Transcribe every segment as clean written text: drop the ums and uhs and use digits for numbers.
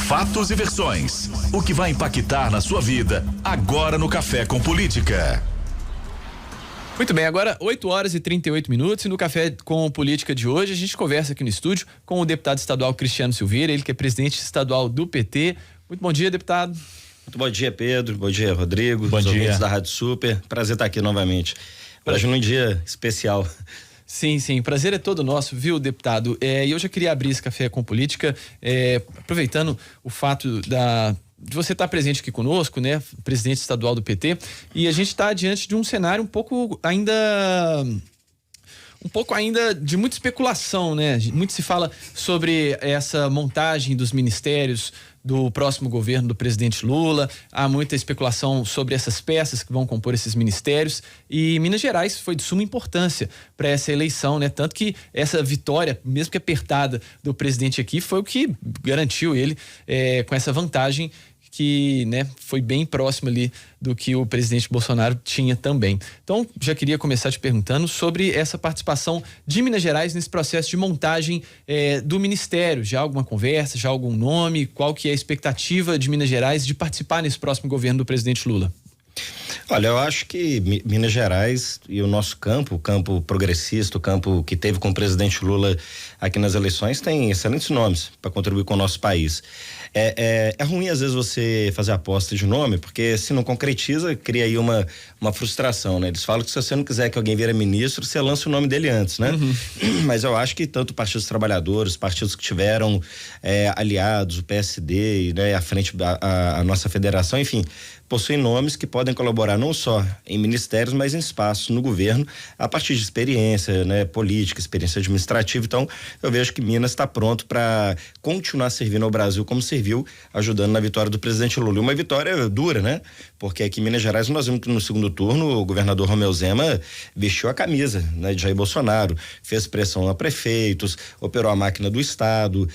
Fatos e versões. O que vai impactar na sua vida agora no Café com Política. Muito bem, agora 8h38 e no Café com Política de hoje a gente conversa aqui no estúdio com o deputado estadual Cristiano Silveira, ele que é presidente estadual do PT. Muito bom dia, deputado. Muito bom dia, Pedro. Bom dia, Rodrigo. Bom dia. Ouvintes da Rádio Super. Prazer estar aqui novamente. Hoje num dia especial. Sim, prazer é todo nosso, viu, deputado? E eu já queria abrir esse Café com Política, aproveitando o fato de você estar presente aqui conosco, né, presidente estadual do PT, e a gente está diante de um cenário um pouco ainda de muita especulação, né? Muito se fala sobre essa montagem dos ministérios do próximo governo do presidente Lula. Há muita especulação sobre essas peças que vão compor esses ministérios, e Minas Gerais foi de suma importância para essa eleição, né? Tanto que essa vitória, mesmo que apertada, do presidente aqui foi o que garantiu ele com essa vantagem que, né, foi bem próximo ali do que o presidente Bolsonaro tinha também. Então, já queria começar te perguntando sobre essa participação de Minas Gerais nesse processo de montagem do ministério. Já há alguma conversa, já há algum nome? Qual que é a expectativa de Minas Gerais de participar nesse próximo governo do presidente Lula? Olha, eu acho que Minas Gerais e o nosso campo, o campo progressista, o campo que teve com o presidente Lula aqui nas eleições, tem excelentes nomes para contribuir com o nosso país. É ruim às vezes você fazer aposta de nome, porque se não concretiza, cria aí uma frustração, né? Eles falam que se você não quiser que alguém vire ministro, você lança o nome dele antes, né? Uhum. Mas eu acho que tanto o Partido dos Trabalhadores, partidos que tiveram aliados, o PSD, né, à frente a nossa federação, enfim, possuem nomes que podem colaborar não só em ministérios, mas em espaços no governo, a partir de experiência, né, política, experiência administrativa. Então, eu vejo que Minas está pronto para continuar servindo ao Brasil como serviu, ajudando na vitória do presidente Lula. E uma vitória dura, né? Porque aqui em Minas Gerais nós vimos que no segundo turno o governador Romeu Zema vestiu a camisa, né, de Jair Bolsonaro, fez pressão a prefeitos, operou a máquina do Estado,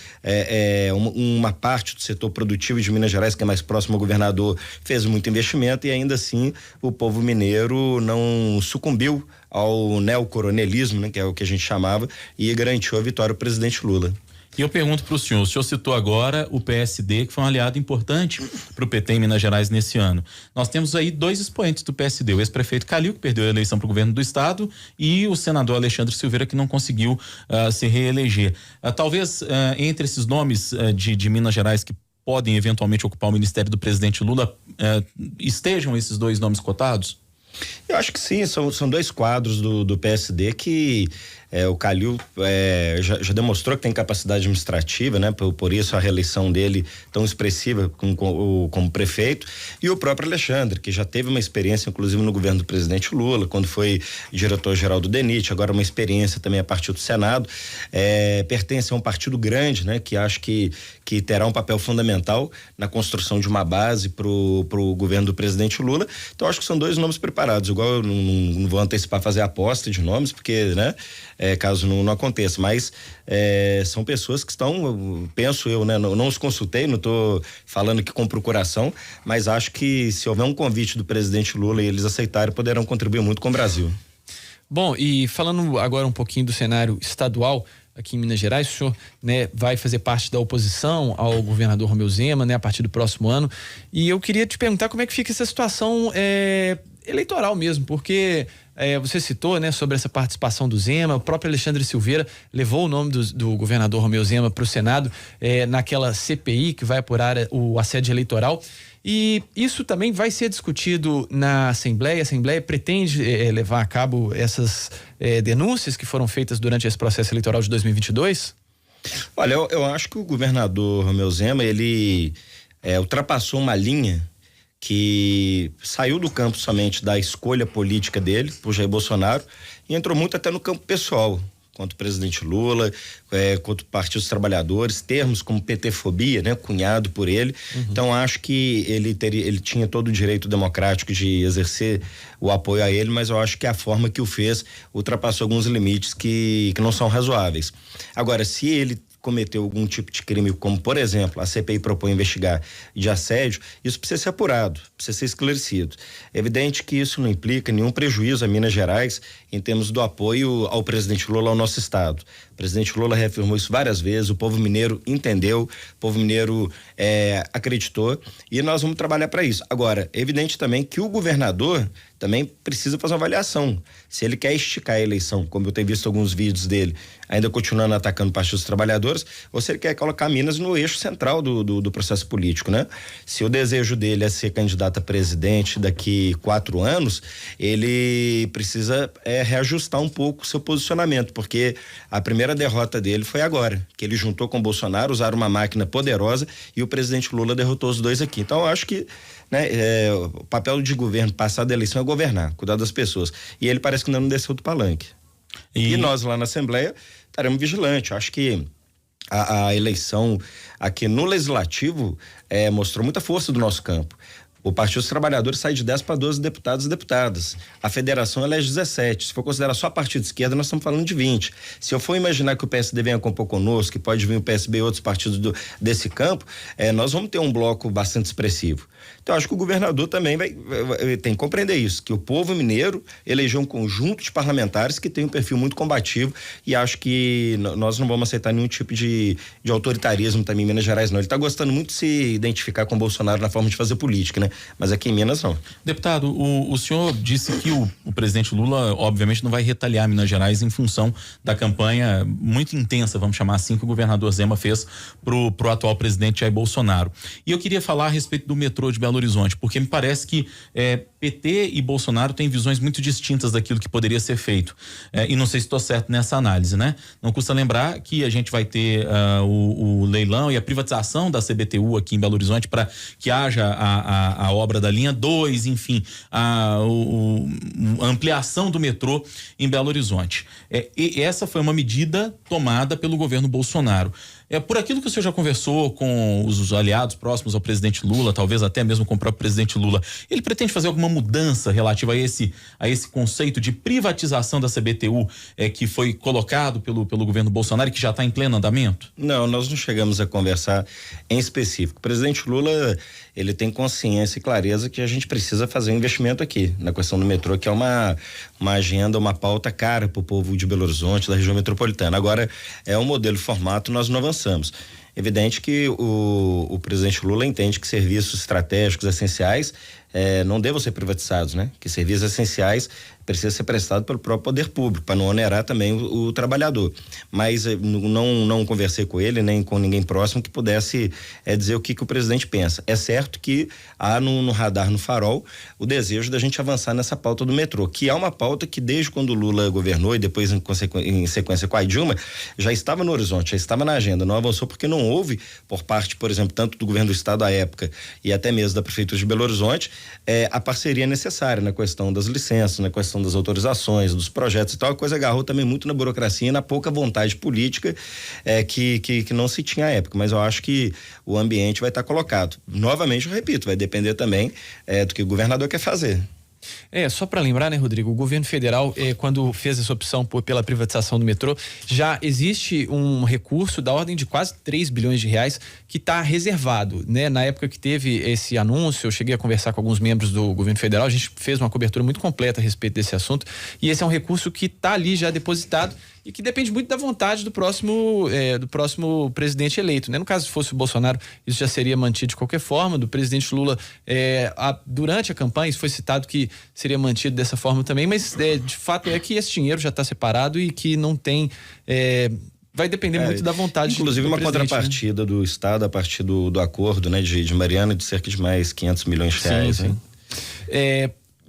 uma parte do setor produtivo de Minas Gerais, que é mais próximo ao governador, fez muito investimento, e ainda assim o povo mineiro não sucumbiu ao neocoronelismo, né, que é o que a gente chamava, e garantiu a vitória ao presidente Lula. E eu pergunto para o senhor citou agora o PSD, que foi um aliado importante para o PT em Minas Gerais nesse ano. Nós temos aí dois expoentes do PSD, o ex-prefeito Calil, que perdeu a eleição para o governo do estado, e o senador Alexandre Silveira, que não conseguiu se reeleger. Talvez entre esses nomes de Minas Gerais que podem eventualmente ocupar o ministério do presidente Lula, estejam esses dois nomes cotados? Eu acho que sim, são dois quadros do PSD que o Calil já demonstrou que tem capacidade administrativa, né? Por isso a reeleição dele tão expressiva como prefeito, e o próprio Alexandre, que já teve uma experiência inclusive no governo do presidente Lula, quando foi diretor-geral do DENIT, agora uma experiência também a partir do Senado, pertence a um partido grande, né? Que acho que terá um papel fundamental na construção de uma base pro governo do presidente Lula. Então acho que são dois nomes preparados, igual eu não vou antecipar fazer aposta de nomes, porque, né? Caso não aconteça, mas são pessoas que estão, penso eu, né? Não os consultei, não estou falando aqui com procuração, mas acho que se houver um convite do presidente Lula e eles aceitarem, poderão contribuir muito com o Brasil. Bom, e falando agora um pouquinho do cenário estadual aqui em Minas Gerais, o senhor, né, vai fazer parte da oposição ao governador Romeu Zema, né, a partir do próximo ano, e eu queria te perguntar como é que fica essa situação eleitoral mesmo, porque você citou, né, sobre essa participação do Zema, o próprio Alexandre Silveira levou o nome do governador Romeu Zema para o Senado naquela CPI que vai apurar o assédio eleitoral, e isso também vai ser discutido na Assembleia. A Assembleia pretende levar a cabo essas denúncias que foram feitas durante esse processo eleitoral de 2022? Olha, eu acho que o governador Romeu Zema, ele ultrapassou uma linha que saiu do campo somente da escolha política dele, por Jair Bolsonaro, e entrou muito até no campo pessoal, quanto o presidente Lula, quanto o Partido dos Trabalhadores, termos como PT-fobia, né, cunhado por ele. Uhum. Então acho que ele tinha todo o direito democrático de exercer o apoio a ele, mas eu acho que a forma que o fez ultrapassou alguns limites que não são razoáveis. Agora, se ele cometeu algum tipo de crime, como por exemplo, a CPI propõe investigar de assédio, isso precisa ser apurado, precisa ser esclarecido. É evidente que isso não implica nenhum prejuízo a Minas Gerais em termos do apoio ao presidente Lula, ao nosso estado. O presidente Lula reafirmou isso várias vezes, o povo mineiro entendeu, o povo mineiro acreditou e nós vamos trabalhar para isso. Agora, é evidente também que o governador também precisa fazer uma avaliação. Se ele quer esticar a eleição, como eu tenho visto alguns vídeos dele, ainda continuando atacando o Partido dos Trabalhadores, ou se ele quer colocar Minas no eixo central do processo político, né? Se o desejo dele é ser candidato a presidente daqui 4 anos, ele precisa reajustar um pouco o seu posicionamento, porque a primeira derrota dele foi agora, que ele juntou com o Bolsonaro, usaram uma máquina poderosa e o presidente Lula derrotou os dois aqui. Então eu acho que o papel de governo passado da eleição é governar, cuidar das pessoas. E ele parece que ainda não desceu do palanque. E nós lá na Assembleia estaremos vigilantes. Eu acho que a eleição aqui no Legislativo mostrou muita força do nosso campo. O Partido dos Trabalhadores sai de 10 para 12 deputados e deputadas. A federação elege 17. Se for considerar só partido de esquerda, nós estamos falando de 20. Se eu for imaginar que o PSD venha compor conosco, que pode vir o PSB e outros partidos desse campo, nós vamos ter um bloco bastante expressivo. Então, acho que o governador também tem que compreender isso, que o povo mineiro elegeu um conjunto de parlamentares que tem um perfil muito combativo e acho que nós não vamos aceitar nenhum tipo de autoritarismo também em Minas Gerais, não. Ele está gostando muito de se identificar com o Bolsonaro na forma de fazer política, né? Mas aqui em Minas, não. Deputado, o senhor disse que o presidente Lula, obviamente, não vai retaliar Minas Gerais em função da campanha muito intensa, vamos chamar assim, que o governador Zema fez pro atual presidente Jair Bolsonaro. E eu queria falar a respeito do metrô de Belo Horizonte, porque me parece que PT e Bolsonaro têm visões muito distintas daquilo que poderia ser feito. E não sei se estou certo nessa análise, né? Não custa lembrar que a gente vai ter o leilão e a privatização da CBTU aqui em Belo Horizonte para que haja a obra da linha 2, enfim, a ampliação do metrô em Belo Horizonte. E essa foi uma medida tomada pelo governo Bolsonaro. Por aquilo que o senhor já conversou com os aliados próximos ao presidente Lula, talvez até mesmo com o próprio presidente Lula, ele pretende fazer alguma mudança relativa a esse conceito de privatização da CBTU que foi colocado pelo governo Bolsonaro e que já está em pleno andamento? Não, nós não chegamos a conversar em específico. O presidente Lula, ele tem consciência e clareza que a gente precisa fazer um investimento aqui na questão do metrô, que é uma agenda, uma pauta cara para o povo de Belo Horizonte, da região metropolitana. Agora, é um modelo formato, nós não avançamos. Evidente que o presidente Lula entende que serviços estratégicos essenciais não devam ser privatizados, né? Que serviços essenciais precisam ser prestados pelo próprio poder público, para não onerar também o trabalhador. Mas não conversei com ele, nem com ninguém próximo que pudesse dizer o que o presidente pensa. É certo que há no radar, no farol, o desejo da gente avançar nessa pauta do metrô, que é uma pauta que desde quando o Lula governou e depois em sequência com a Dilma, já estava no horizonte, já estava na agenda, não avançou porque não houve por parte, por exemplo, tanto do governo do estado à época e até mesmo da prefeitura de Belo Horizonte, a parceria necessária na questão das licenças, na questão das autorizações, dos projetos e tal. A coisa agarrou também muito na burocracia e na pouca vontade política que não se tinha à época, mas eu acho que o ambiente vai estar colocado. Novamente, eu repito, vai depender também do que o governador quer fazer. Só para lembrar, né, Rodrigo, o governo federal, quando fez essa opção pela privatização do metrô, já existe um recurso da ordem de quase 3 bilhões de reais que está reservado, né? Na época que teve esse anúncio, eu cheguei a conversar com alguns membros do governo federal, a gente fez uma cobertura muito completa a respeito desse assunto, e esse é um recurso que está ali já depositado e que depende muito da vontade do próximo presidente eleito, né? No caso, se fosse o Bolsonaro, isso já seria mantido de qualquer forma. Do presidente Lula, durante a campanha, isso foi citado que seria mantido dessa forma também, mas de fato é que esse dinheiro já está separado e que não tem... vai depender muito da vontade. Inclusive uma contrapartida, né, do Estado a partir do acordo, né, de Mariana, de cerca de mais 500 milhões de reais. Sim.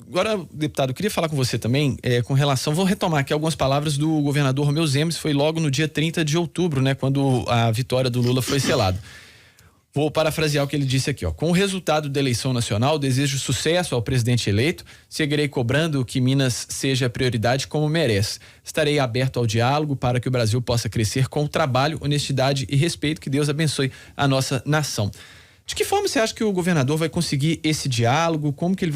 Agora, deputado, eu queria falar com você também com relação, vou retomar aqui algumas palavras do governador Romeu Zema, foi logo no dia 30 de outubro, né, quando a vitória do Lula foi selada. Vou parafrasear o que ele disse aqui, ó. Com o resultado da eleição nacional, desejo sucesso ao presidente eleito, seguirei cobrando que Minas seja a prioridade como merece. Estarei aberto ao diálogo para que o Brasil possa crescer com trabalho, honestidade e respeito. Que Deus abençoe a nossa nação. De que forma você acha que o governador vai conseguir esse diálogo? Qual que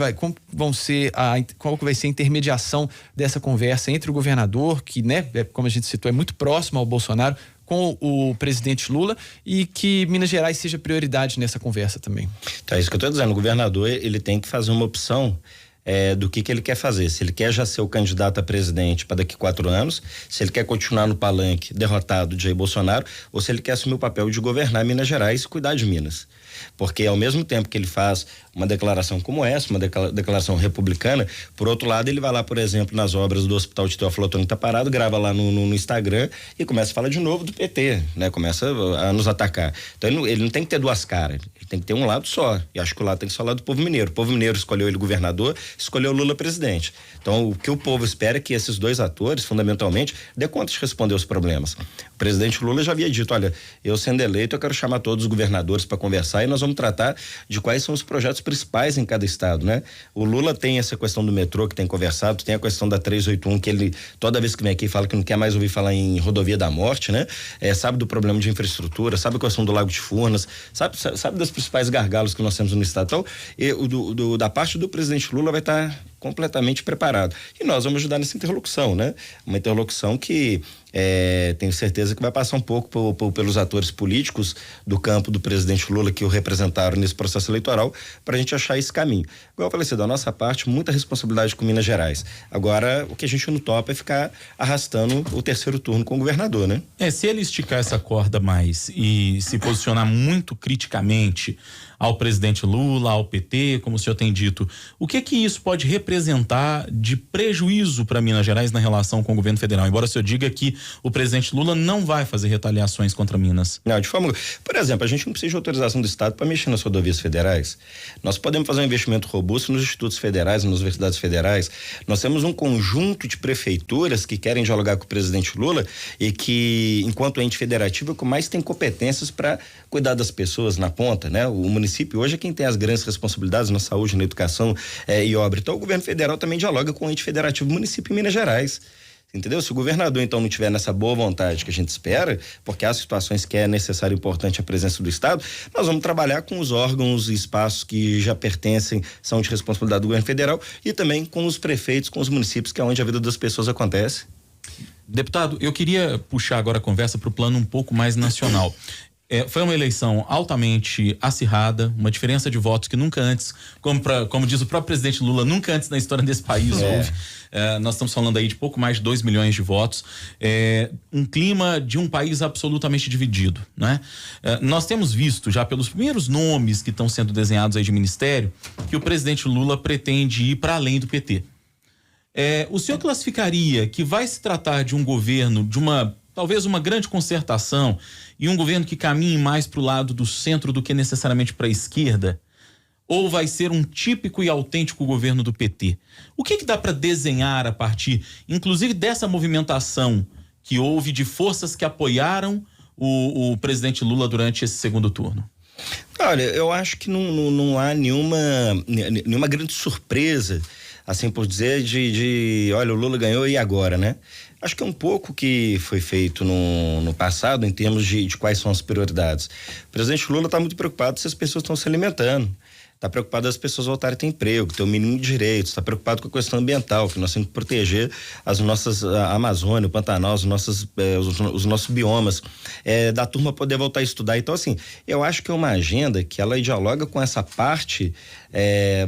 vai ser a intermediação dessa conversa entre o governador, que, né, como a gente citou, é muito próximo ao Bolsonaro, com o presidente Lula e que Minas Gerais seja prioridade nessa conversa também. Tá, isso que eu estou dizendo, o governador ele tem que fazer uma opção do que ele quer fazer, se ele quer já ser o candidato a presidente para daqui 4 anos, se ele quer continuar no palanque derrotado de Jair Bolsonaro, ou se ele quer assumir o papel de governar Minas Gerais e cuidar de Minas. Porque ao mesmo tempo que ele faz uma declaração como essa, uma declaração republicana, por outro lado ele vai lá, por exemplo, nas obras do Hospital de Teófilo Otoni que tá parado, grava lá no Instagram e começa a falar de novo do PT, né? Começa a nos atacar. Então ele não tem que ter duas caras, ele tem que ter um lado só, e acho que o lado tem que ser o lado do povo mineiro. O povo mineiro escolheu ele governador, escolheu Lula presidente. Então o que o povo espera é que esses dois atores, fundamentalmente, dê conta de responder os problemas. O presidente Lula já havia dito, olha, eu sendo eleito eu quero chamar todos os governadores para conversar e nós vamos tratar de quais são os projetos principais em cada estado, né? O Lula tem essa questão do metrô que tem conversado, tem a questão da 381 que ele toda vez que vem aqui fala que não quer mais ouvir falar em rodovia da morte, né? Sabe do problema de infraestrutura, sabe a questão do Lago de Furnas, sabe das principais gargalos que nós temos no estado. Então, da parte do presidente Lula vai estar completamente preparado. E nós vamos ajudar nessa interlocução, né? Uma interlocução que tenho certeza que vai passar um pouco pelos atores políticos do campo do presidente Lula que o representaram nesse processo eleitoral, para a gente achar esse caminho. Igual eu falei assim, da nossa parte, muita responsabilidade com Minas Gerais. Agora, o que a gente não topa é ficar arrastando o terceiro turno com o governador, né? Se ele esticar essa corda mais e se posicionar muito criticamente ao presidente Lula, ao PT, como o senhor tem dito, o que isso pode representar de prejuízo para Minas Gerais na relação com o governo federal? Embora o senhor diga que o presidente Lula não vai fazer retaliações contra Minas. Não, de forma... Por exemplo, a gente não precisa de autorização do Estado para mexer nas rodovias federais. Nós podemos fazer um investimento robusto nos institutos federais, nas universidades federais. Nós temos um conjunto de prefeituras que querem dialogar com o presidente Lula e que, enquanto ente federativo, é o que mais tem competências para cuidar das pessoas na ponta, né? O município hoje é quem tem as grandes responsabilidades na saúde, na educação e obra. Então o governo federal também dialoga com o ente federativo do município em Minas Gerais. Entendeu? Se o governador então não tiver nessa boa vontade que a gente espera, porque há situações que é necessário e importante a presença do Estado, nós vamos trabalhar com os órgãos e espaços que já pertencem, são de responsabilidade do governo federal e também com os prefeitos, com os municípios, que é onde a vida das pessoas acontece. Deputado, eu queria puxar agora a conversa para o plano um pouco mais nacional. Foi uma eleição altamente acirrada, uma diferença de votos que nunca antes, como diz o próprio presidente Lula, nunca antes na história desse país houve. Nós estamos falando aí de pouco mais de 2 milhões de votos. Um clima de um país absolutamente dividido, né? Nós temos visto já pelos primeiros nomes que estão sendo desenhados aí de ministério que o presidente Lula pretende ir para além do PT. O senhor classificaria que vai se tratar de um governo, de talvez uma grande concertação e um governo que caminhe mais para o lado do centro do que necessariamente para a esquerda? Ou vai ser um típico e autêntico governo do PT? O que dá para desenhar a partir, inclusive, dessa movimentação que houve de forças que apoiaram o presidente Lula durante esse segundo turno? Olha, eu acho que não há nenhuma grande surpresa, assim por dizer, olha, o Lula ganhou e agora, né? Acho que é um pouco que foi feito no passado em termos de quais são as prioridades. O presidente Lula está muito preocupado se as pessoas estão se alimentando. Está preocupado as pessoas voltarem a ter emprego, ter o mínimo de direitos, está preocupado com a questão ambiental, que nós temos que proteger as nossas a Amazônia, o Pantanal, os nossos biomas, da turma poder voltar a estudar. Então, assim, eu acho que é uma agenda que ela dialoga com essa parte,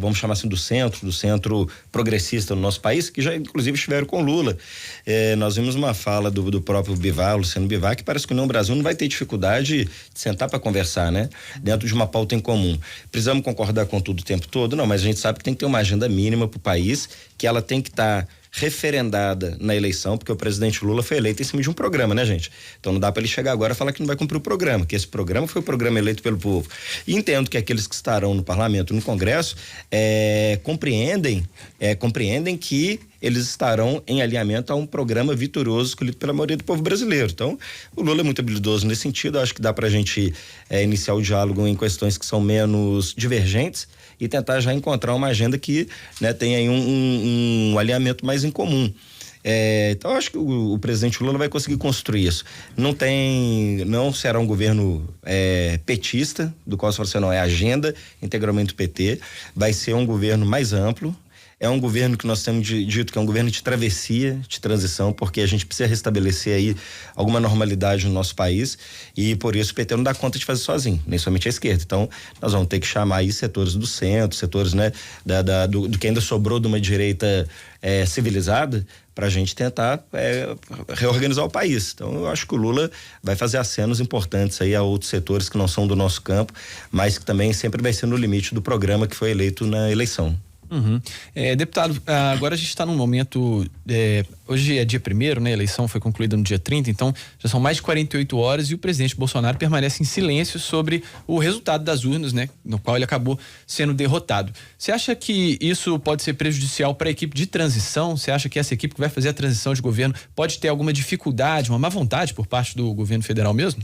vamos chamar assim, do centro progressista do nosso país, que já inclusive estiveram com Lula. Nós vimos uma fala do próprio Bivar, Luciano Bivar, que parece que o União Brasil não vai ter dificuldade de sentar para conversar, né? Dentro de uma pauta em comum. Precisamos concordar com tudo o tempo todo? Não, mas a gente sabe que tem que ter uma agenda mínima para o país, que ela tem que estar referendada na eleição, porque o presidente Lula foi eleito em cima de um programa, né, gente? Então não dá para ele chegar agora e falar que não vai cumprir o programa, que esse programa foi o programa eleito pelo povo. E entendo que aqueles que estarão no parlamento, no Congresso, compreendem que eles estarão em alinhamento a um programa vitorioso escolhido pela maioria do povo brasileiro. Então, o Lula é muito habilidoso nesse sentido. Acho que dá pra gente iniciar o diálogo em questões que são menos divergentes e tentar já encontrar uma agenda que, né, tenha aí um alinhamento mais em comum. Então, acho que o presidente Lula vai conseguir construir isso. Não será um governo petista, do qual se você não é agenda integralmente do PT. Vai ser um governo mais amplo. É um governo que nós temos dito que é um governo de travessia, de transição, porque a gente precisa restabelecer aí alguma normalidade no nosso país e por isso o PT não dá conta de fazer sozinho, nem somente a esquerda. Então, nós vamos ter que chamar aí setores do centro, setores, né, do que ainda sobrou de uma direita civilizada, para a gente tentar reorganizar o país. Então, eu acho que o Lula vai fazer acenos importantes aí a outros setores que não são do nosso campo, mas que também sempre vai ser no limite do programa que foi eleito na eleição. Uhum. Deputado, agora a gente está num momento, hoje é dia 1º, né? A eleição foi concluída no dia 30, então já são mais de 48 horas e o presidente Bolsonaro permanece em silêncio sobre o resultado das urnas, né? No qual ele acabou sendo derrotado. Você acha que isso pode ser prejudicial para a equipe de transição? Você acha que essa equipe que vai fazer a transição de governo pode ter alguma dificuldade, uma má vontade por parte do governo federal mesmo?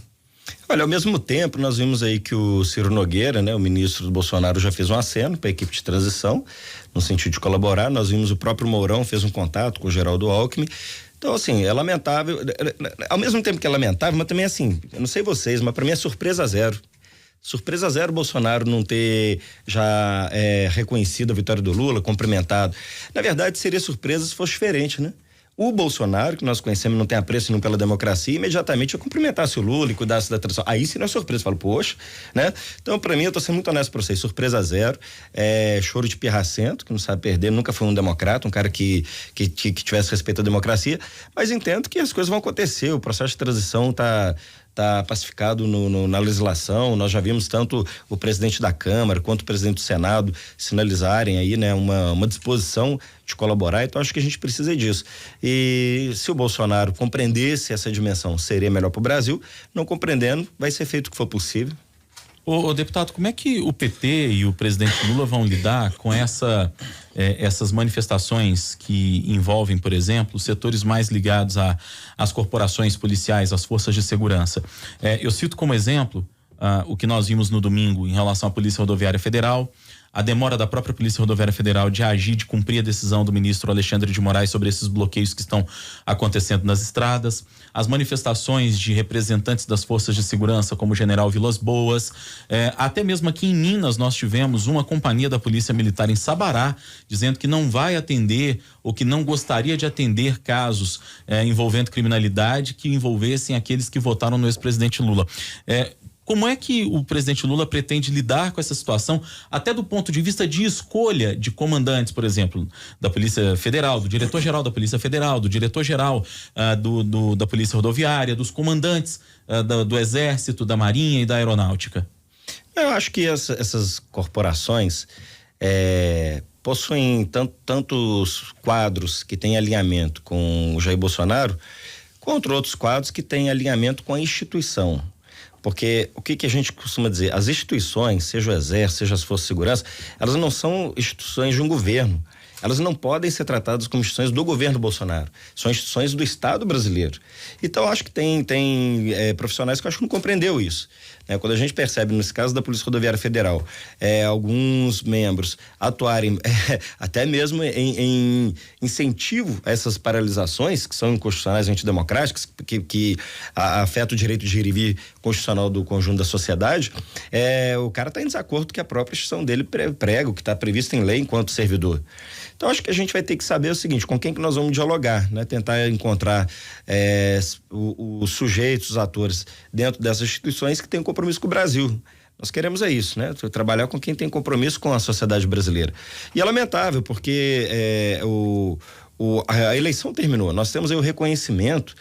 Olha, ao mesmo tempo nós vimos aí que o Ciro Nogueira, né, o ministro do Bolsonaro, já fez um aceno para a equipe de transição, no sentido de colaborar. Nós vimos o próprio Mourão fez um contato com o Geraldo Alckmin. Então, assim, é lamentável, ao mesmo tempo que é lamentável, mas também assim, eu não sei vocês, mas para mim é surpresa zero. Surpresa zero Bolsonaro não ter já reconhecido a vitória do Lula, cumprimentado. Na verdade, seria surpresa se fosse diferente, né? O Bolsonaro, que nós conhecemos, não tem apreço nenhum pela democracia, imediatamente eu cumprimentasse o Lula e cuidasse da transição. Aí sim não é surpresa, falo, poxa, né? Então, pra mim, eu tô sendo muito honesto pra vocês, surpresa zero, choro de pirracento, que não sabe perder, nunca foi um democrata, um cara que tivesse respeito à democracia, mas entendo que as coisas vão acontecer, o processo de transição tá pacificado na legislação. Nós já vimos tanto o presidente da Câmara quanto o presidente do Senado sinalizarem aí, né, uma disposição de colaborar, então acho que a gente precisa disso. E se o Bolsonaro compreendesse essa dimensão, seria melhor para o Brasil. Não compreendendo, vai ser feito o que for possível. Ô deputado, como é que o PT e o presidente Lula vão lidar com essas manifestações que envolvem, por exemplo, setores mais ligados às corporações policiais, às forças de segurança? Eu cito como exemplo o que nós vimos no domingo em relação à Polícia Rodoviária Federal, a demora da própria Polícia Rodoviária Federal de agir, de cumprir a decisão do ministro Alexandre de Moraes sobre esses bloqueios que estão acontecendo nas estradas, as manifestações de representantes das forças de segurança, como o general Vilas Boas, até mesmo aqui em Minas nós tivemos uma companhia da Polícia Militar em Sabará, dizendo que não vai atender ou que não gostaria de atender casos envolvendo criminalidade que envolvessem aqueles que votaram no ex-presidente Lula. Como é que o presidente Lula pretende lidar com essa situação, até do ponto de vista de escolha de comandantes, por exemplo, da Polícia Federal, do diretor-geral da Polícia Federal, do diretor-geral da Polícia Rodoviária, dos comandantes do Exército, da Marinha e da Aeronáutica? Eu acho que essas corporações possuem tantos quadros que têm alinhamento com o Jair Bolsonaro, contra outros quadros que têm alinhamento com a instituição. Porque o que a gente costuma dizer? As instituições, seja o Exército, seja as Forças de Segurança, elas não são instituições de um governo. Elas não podem ser tratadas como instituições do governo Bolsonaro. São instituições do Estado brasileiro. Então, acho que tem profissionais que eu acho que não compreendeu isso. Quando a gente percebe, nesse caso da Polícia Rodoviária Federal, alguns membros atuarem até mesmo em incentivo a essas paralisações, que são inconstitucionais e antidemocráticas, que afetam o direito de ir e vir constitucional do conjunto da sociedade, o cara está em desacordo com o que a própria instituição dele prega, o que está previsto em lei enquanto servidor. Então, acho que a gente vai ter que saber o seguinte: com quem que nós vamos dialogar, né? Tentar encontrar os sujeitos, os atores dentro dessas instituições que têm um compromisso com o Brasil. Nós queremos isso, né? Trabalhar com quem tem compromisso com a sociedade brasileira. E é lamentável, porque a eleição terminou. Nós temos aí o reconhecimento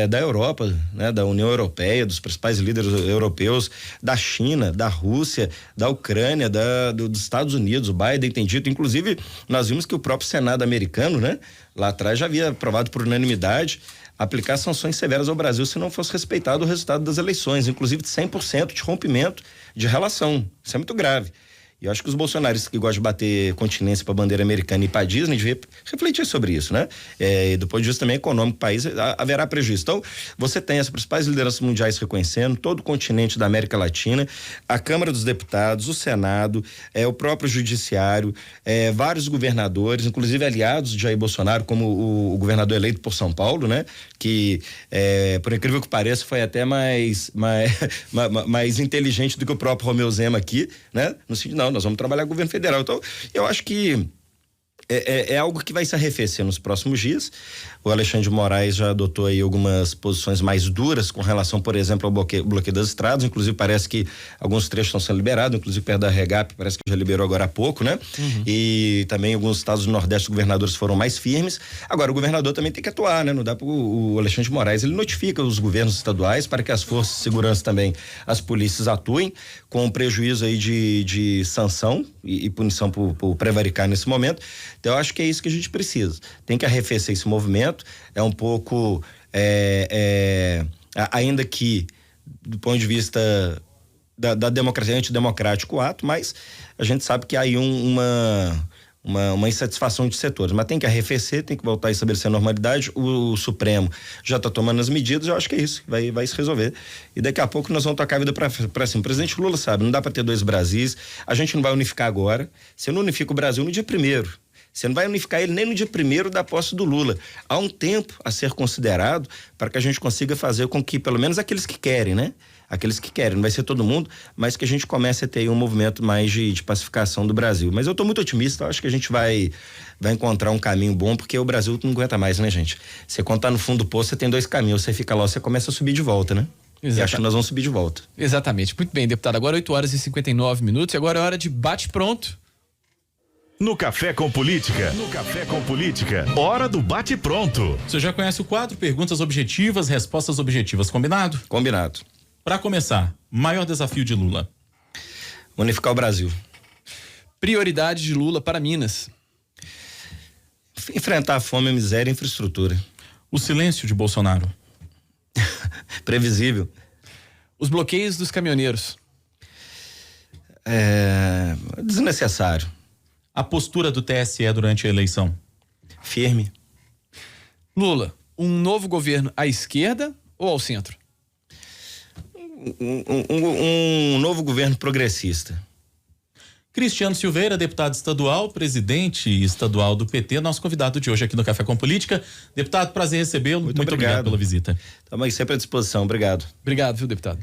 da Europa, né? Da União Europeia, dos principais líderes europeus, da China, da Rússia, da Ucrânia, dos Estados Unidos. O Biden tem dito, inclusive, nós vimos que o próprio Senado americano, né? Lá atrás já havia aprovado por unanimidade aplicar sanções severas ao Brasil se não fosse respeitado o resultado das eleições, inclusive de 100% de rompimento de relação. Isso é muito grave. E eu acho que os bolsonaristas que gostam de bater continência para a bandeira americana e para a Disney devem refletir sobre isso, né? E do ponto de vista também econômico do país, haverá prejuízo. Então, você tem as principais lideranças mundiais reconhecendo, todo o continente da América Latina, a Câmara dos Deputados, o Senado, o próprio Judiciário, vários governadores, inclusive aliados de Jair Bolsonaro, como o governador eleito por São Paulo, né? Que, por incrível que pareça, foi até mais inteligente do que o próprio Romeu Zema aqui, né? No sentido, não, nós vamos trabalhar com o governo federal. Então, eu acho que É algo que vai se arrefecer nos próximos dias. O Alexandre de Moraes já adotou aí algumas posições mais duras com relação, por exemplo, ao bloqueio das estradas. Inclusive, parece que alguns trechos estão sendo liberados, inclusive perto da Regap, parece que já liberou agora há pouco, né? E também alguns estados do Nordeste, os governadores foram mais firmes. Agora, o governador também tem que atuar, né? Não dá para o Alexandre de Moraes, ele notifica os governos estaduais para que as forças de segurança também, as polícias atuem com prejuízo aí de sanção e punição por prevaricar nesse momento. Então, eu acho que é isso que a gente precisa. Tem que arrefecer esse movimento. É um pouco, ainda que do ponto de vista da democracia, antidemocrático o ato, mas a gente sabe que há aí uma insatisfação de setores, mas tem que arrefecer, tem que voltar a estabelecer a normalidade. O Supremo já está tomando as medidas, eu acho que é isso, vai se resolver. E daqui a pouco nós vamos tocar a vida para cima. O presidente Lula sabe, não dá para ter dois Brasis, a gente não vai unificar agora. Você não unifica o Brasil no dia 1º. Você não vai unificar ele nem no dia 1º da posse do Lula. Há um tempo a ser considerado para que a gente consiga fazer com que, pelo menos aqueles que querem, né? Aqueles que querem, não vai ser todo mundo, mas que a gente comece a ter aí um movimento mais de pacificação do Brasil. Mas eu estou muito otimista, eu acho que a gente vai encontrar um caminho bom, porque o Brasil não aguenta mais, né, gente? Você quando tá no fundo do poço, você tem dois caminhos, você fica lá, você começa a subir de volta, né? E acho que nós vamos subir de volta. Exatamente. Muito bem, deputado. Agora 8h59 e agora é hora de bate-pronto. No Café com Política. Hora do bate-pronto. Você já conhece o quadro? Perguntas objetivas, respostas objetivas. Combinado? Combinado. Para começar, maior desafio de Lula? Unificar o Brasil. Prioridade de Lula para Minas. Enfrentar a fome, a miséria e a infraestrutura. O silêncio de Bolsonaro? Previsível. Os bloqueios dos caminhoneiros. Desnecessário. A postura do TSE durante a eleição? Firme. Lula, um novo governo à esquerda ou ao centro? Um novo governo progressista. Cristiano Silveira, deputado estadual, presidente estadual do PT, nosso convidado de hoje aqui no Café com Política. Deputado, prazer recebê-lo. Muito obrigado pela visita. Estamos aí sempre à disposição. Obrigado. Obrigado, viu, deputado?